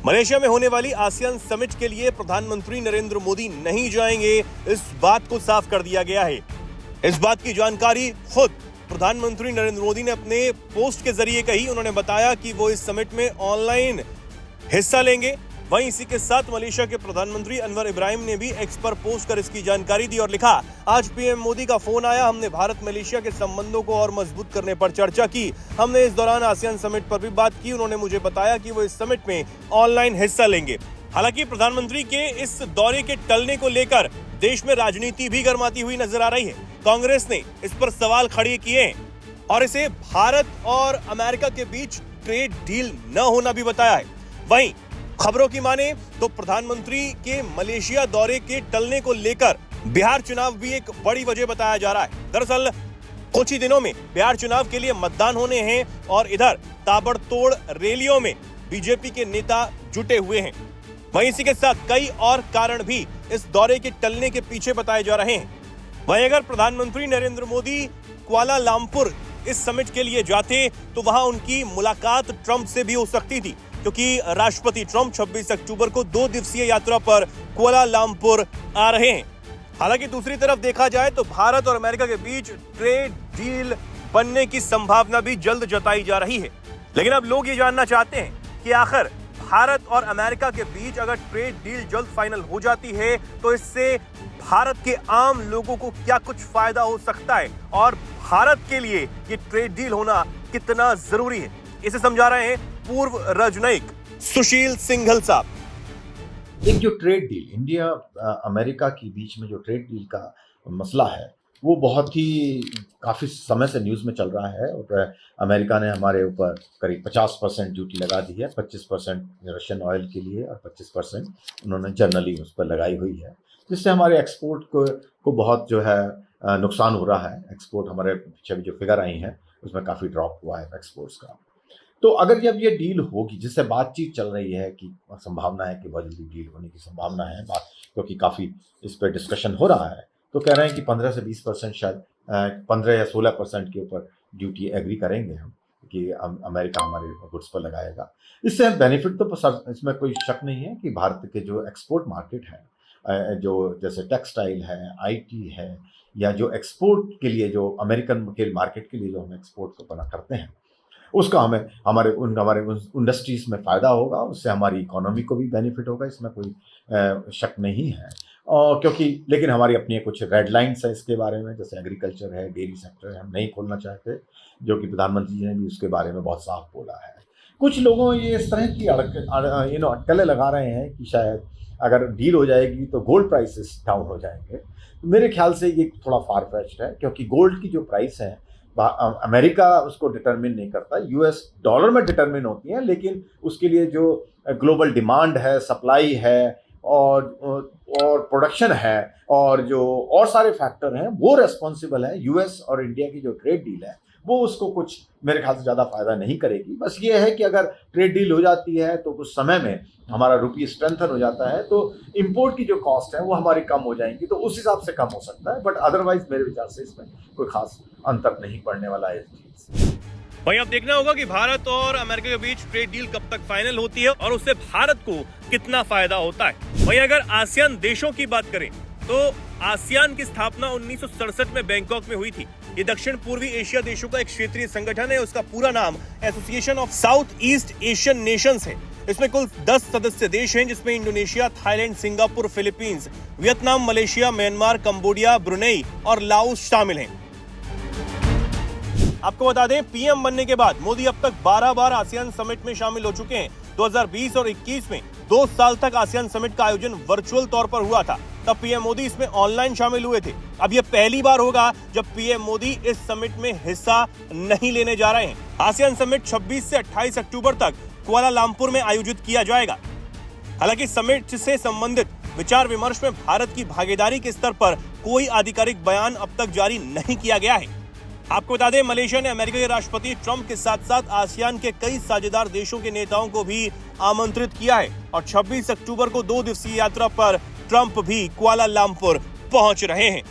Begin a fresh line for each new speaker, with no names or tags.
Malaysia में होने वाली आसियान समिट के लिए प्रधानमंत्री नरेंद्र मोदी नहीं जाएंगे, इस बात को साफ कर दिया गया है। इस बात की जानकारी खुद प्रधानमंत्री नरेंद्र मोदी ने अपने पोस्ट के जरिए कही। उन्होंने बताया कि वो इस समिट में ऑनलाइन हिस्सा लेंगे। वहीं इसी के साथ मलेशिया के प्रधानमंत्री अनवर इब्राहिम ने भी एक्स पर पोस्ट कर इसकी जानकारी दी और लिखा, आज पीएम मोदी का फोन आया, हमने भारत मलेशिया के संबंधों को और मजबूत करने पर चर्चा की। हमने इस दौरान आसियान समिट पर भी बात की। उन्होंने मुझे बताया कि वो इस समिट में ऑनलाइन हिस्सा लेंगे। हालांकि प्रधानमंत्री के इस दौरे के टलने को लेकर देश में राजनीति भी गर्माती हुई नजर आ रही है। कांग्रेस ने इस पर सवाल खड़े किए हैं और इसे भारत और अमेरिका के बीच ट्रेड डील न होना भी बताया है। वहीं खबरों की माने तो प्रधानमंत्री के मलेशिया दौरे के टलने को लेकर बिहार चुनाव भी एक बड़ी वजह बताया जा रहा है। दरअसल कुछ ही दिनों में बिहार चुनाव के लिए मतदान होने हैं और इधर ताबड़तोड़ रैलियों में बीजेपी के नेता जुटे हुए हैं। वहीं इसी के साथ कई और कारण भी इस दौरे के टलने के पीछे बताए जा रहे हैं। वहीं अगर प्रधानमंत्री नरेंद्र मोदी कुआलालंपुर इस समिट के लिए जाते तो वहां उनकी मुलाकात ट्रंप से भी हो सकती थी, क्योंकि राष्ट्रपति ट्रंप 26 अक्टूबर को 2 दिवसीय यात्रा पर कुआलालंपुर आ रहे हैं। हालांकि दूसरी तरफ देखा जाए तो भारत और अमेरिका के बीच ट्रेड डील बनने की संभावना भी जल्द जताई जा रही है। लेकिन अब लोग ये जानना चाहते हैं कि आखिर भारत और अमेरिका के बीच अगर ट्रेड डील जल्द फाइनल हो जाती है तो इससे भारत के आम लोगों को क्या कुछ फायदा हो सकता है और भारत के लिए ये ट्रेड डील होना कितना जरूरी है, इसे समझा रहे हैं पूर्व राजनयिक सुशील सिंघल साहब।
एक जो ट्रेड डील इंडिया अमेरिका के बीच में जो ट्रेड डील का मसला है वो बहुत ही काफ़ी समय से न्यूज़ में चल रहा है और अमेरिका ने हमारे ऊपर करीब 50% ड्यूटी लगा दी है। 25% रशियन ऑयल के लिए और 25% उन्होंने जनरली उस पर लगाई हुई है, जिससे हमारे एक्सपोर्ट को बहुत जो है नुकसान हो रहा है। एक्सपोर्ट हमारे पीछे भी जो फिगर आई हैं उसमें काफ़ी ड्रॉप हुआ है एक्सपोर्ट्स का। तो अगर जब ये डील होगी, जिससे बातचीत चल रही है कि संभावना है कि बहुत जल्दी डील होने की संभावना है, क्योंकि काफ़ी इस पर डिस्कशन हो रहा है, तो कह रहे हैं कि 15 से 20% शायद 15 या 16% के ऊपर ड्यूटी एग्री करेंगे हम कि अमेरिका हमारे गुड्स पर लगाएगा। इससे बेनिफिट तो इसमें कोई शक नहीं है कि भारत के जो एक्सपोर्ट मार्केट है, जो जैसे टेक्सटाइल है, आईटी है, या जो एक्सपोर्ट के लिए जो अमेरिकन के मार्केट के लिए जो हम एक्सपोर्ट को बना करते हैं, उसका हमारे इंडस्ट्रीज में फ़ायदा होगा। उससे हमारी इकोनॉमी को भी बेनिफिट होगा, इसमें कोई शक नहीं है। और क्योंकि लेकिन हमारी अपनी कुछ रेड लाइन्स है इसके बारे में, जैसे एग्रीकल्चर है, डेयरी सेक्टर है, हम नहीं खोलना चाहते, जो कि प्रधानमंत्री जी ने भी उसके बारे में बहुत साफ बोला है। कुछ लोगों ये इस तरह की अटकलें लगा रहे हैं कि शायद अगर डील हो जाएगी तो गोल्ड प्राइसेस डाउन हो जाएंगे। तो मेरे ख्याल से ये थोड़ा फार फेच्ड है, क्योंकि गोल्ड की जो प्राइस है अमेरिका उसको डिटरमिन नहीं करता, यूएस डॉलर में डिटरमिन होती है, लेकिन उसके लिए जो ग्लोबल डिमांड है, सप्लाई है और प्रोडक्शन है और जो और सारे फैक्टर हैं वो रेस्पॉन्सिबल है। यूएस और इंडिया की जो ट्रेड डील है वो उसको कुछ मेरे ख्याल से ज़्यादा फायदा नहीं करेगी। बस ये है कि अगर ट्रेड डील हो जाती है तो कुछ समय में हमारा रुपये स्ट्रेंथन हो जाता है, तो इंपोर्ट की जो कॉस्ट है वो हमारी कम हो जाएंगी, तो उस हिसाब से कम हो सकता है। बट अदरवाइज मेरे विचार से इसमें कोई खास अंतर नहीं पड़ने वाला है।
भाई अब देखना होगा कि भारत और अमेरिका के बीच ट्रेड डील कब तक फाइनल होती है और उससे भारत को कितना फायदा होता है। वहीं अगर आसियान देशों की बात करें तो आसियान की स्थापना 1967 में बैंकॉक में हुई थी। ये दक्षिण पूर्वी एशिया देशों का एक क्षेत्रीय संगठन है। उसका पूरा नाम association of south east Asian Nations है। इसमें कुल 10 सदस्य देश हैं, जिसमें Indonesia, Thailand, Singapore, Philippines, Vietnam, Malaysia, Myanmar, Cambodia, Brunei और लाओस शामिल हैं। आपको बता दें, पीएम बनने के बाद मोदी अब तक 12 बार आसियान समिट में शामिल हो चुके हैं। 2020 और 21 में 2 साल तक आसियान समिट का आयोजन वर्चुअल तौर पर हुआ था, तब पीएम मोदी इसमें ऑनलाइन शामिल हुए थे। अब यह पहली बार होगा जब पीएम मोदी इस समिट में हिस्सा नहीं लेने जा रहे हैं। आसियान समिट 26 से 28 अक्टूबर तक कुआलालंपुर में आयोजित किया जाएगा। हालांकि समिट से संबंधित विचार विमर्श में भारत की भागीदारी के स्तर पर कोई आधिकारिक बयान अब तक जारी नहीं किया गया है। आपको बता दें, मलेशिया ने अमेरिका के राष्ट्रपति ट्रंप के साथ साथ आसियान के कई साझेदार देशों के नेताओं को भी आमंत्रित किया है और 26 अक्टूबर को 2 दिवसीय यात्रा पर ट्रंप भी कुआलालंपुर पहुंच रहे हैं।